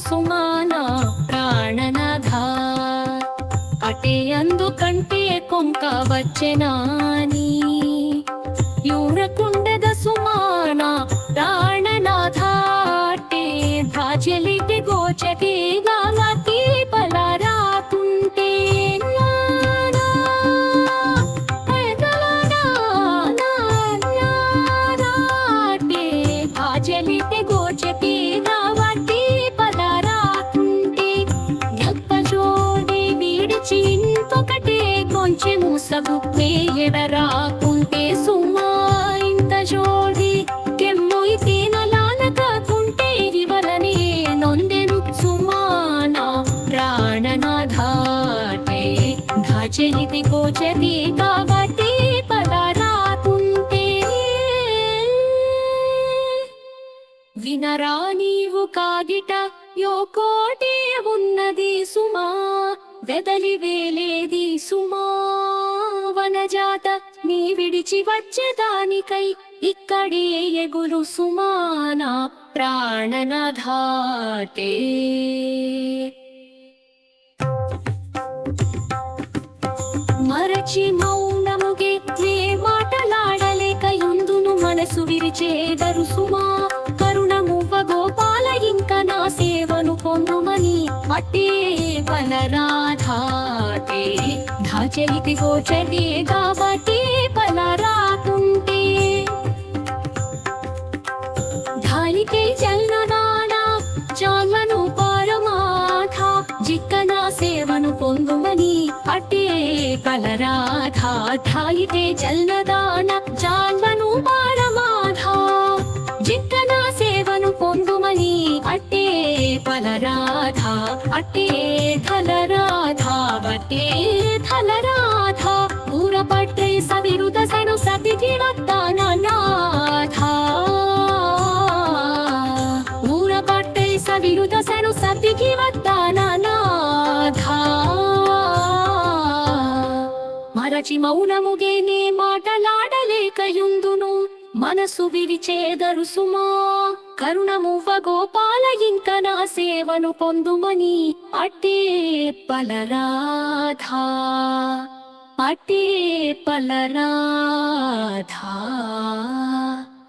సుమానా ప్రాణనాథ అటే అందుకంటే కొంక వచ్చెనాని యూరకుండద సుమానా ప్రాణనాథ అటే ధాజలిటి గోచకి గాలతి పలరాకుంటే ధాజలిటి గోచకి గావతి పలరాకుంటే గప్పజోడి విడిచి ఇంకొకటే కొంచెము సగు ఎడరాకుంటే సుమా ఇంత జోడి కెమ్మొయి తినలానకుంటే ఇవలనే నొందెను సుమానా ప్రాణనాథాటే ధాజలిటి గోచకి గావతి పలరాకుంటే వినరా నీవు కాగిట యోకోటే ఉన్నది సుమా వెదలి వేలేది సుమా వనజాత నీ విడిచి వచ్చేదానికై ఇక్కడే ఎగురు సుమానా ప్రాణనాథాటే మరచి మౌనముగే నే మాటలాడలేకయుందును మనసు విరిచేదరు సుమా కరుణమువ్వ గోపాల ఇంక నా సేవను పొందుమని అట్టే పలరాధాటే ధాచలితి గోచరి కాబట్టి పలరాకుంటే ధాలికే జల్నదానా జాన్వను పరమాథ జిక్కన సేవను పొందుమని అట్టే పలరాధ ధాలితే జల్నదాన జాన్వను పరమాథ జిక్కన సేవను పొందుమని అట్టే పలరాధ అట్టే ధలరాధ బట్టే ధలరాధ ఊరపట్టే సవిరుద సను సతికి వత్తానాథ ఊరపట్టే సవిరుద సను సతికి వత్తానాథ మరచి మౌనముగే నే మాటలాడలేకయుందును మనసు విరిచేదరు సుమా కరుణమువ్వ గోపాల ఇంక నా సేవను పొందుమని అట్టే పలరాధ అట్టే పలరాధ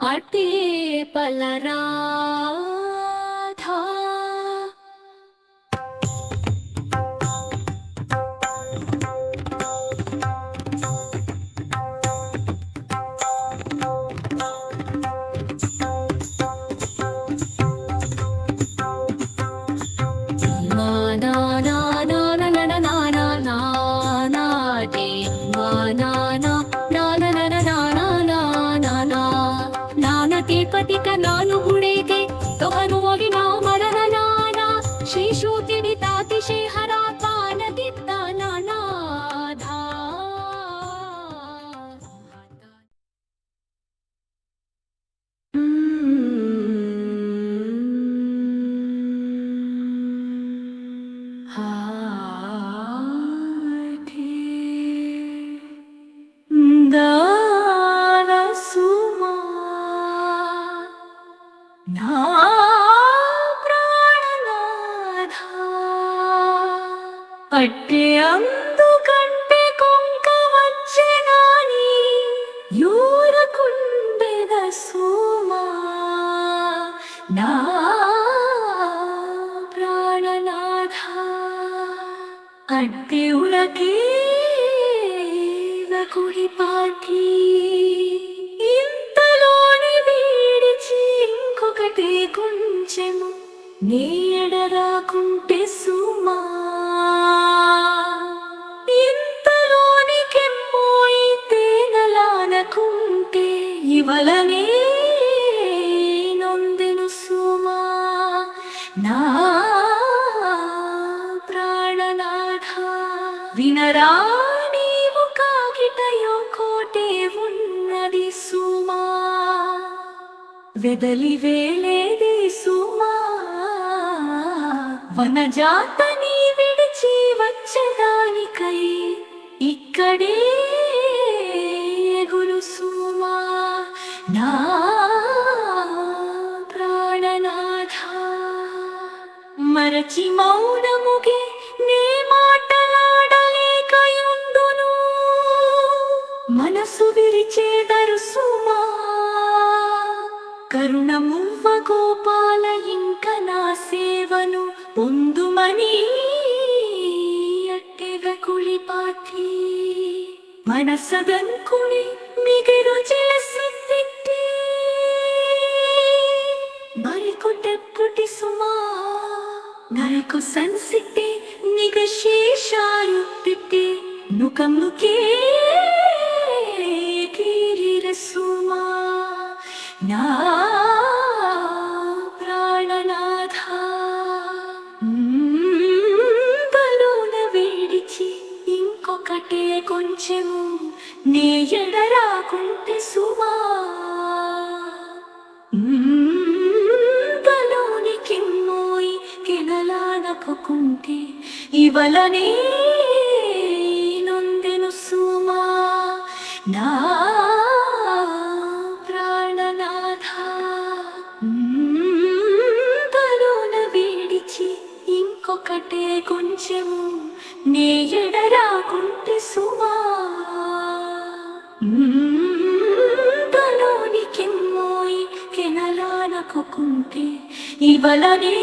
అట్టే పలరాధ పతిక నాను గుడేకే తోను ఒగి నా మరణ నానా శ్రీశూతి వితాతి శేహరా పానదిత్త నానాధా అట్టే అందుకంటే కొంక వచ్చెనాని యూరకుండెద సుమా నా ప్రాణనాథ అట్టే ఉలకే కుడి పాటి ఇంతలోని వీడిచి ఇంకొకటి కొంచెము నీ ఎడరాకుంటే సుమా ఇంతలోని కెమ్మోయి తేనలానకుంటే ఇవలనే నొందెను సుమా నా ప్రాణనాథ వినరా నీవు కాగిటయో కోటే ఉన్నది సుమా వెదలి వేలేది సుమా వనజాత నీ విడిచి వచ్చేదానికై ఇక్కడే ఎగురు సుమా నా ప్రాణనాథ మర మరచి మౌనముగే నే మాటలాడలేకయుండును మనసు విరిచేదరు సుమా కరుణమువ్వ గోపాల ఇంక నా సేవను పొందుమని అట్టెగ కుళిపాటి మనసగన్కుని మిగిరు చేసిట్టి మరికొట్టెప్పుటి సుమా నరకు సన్సిట్టి నిగశేషాయుట్టిట్టి నుకముకే కీరిరసుమా నా ప్రాణనాథ బలోన వేడిచి ఇంకొకటే కొంచెము నే ఎడరాకుంటే సుమా బలోనికి మోయి కెనలాడకుంటే ఇవలనే నొందెను సుమా నా ప్రాణనాథ బలోన వేడిచి ఇంకొకటే కొంచెము నే ఎడరాకుంటే సుమా బలోనికి మోయి కెనలాడకుంటే ఇవలనే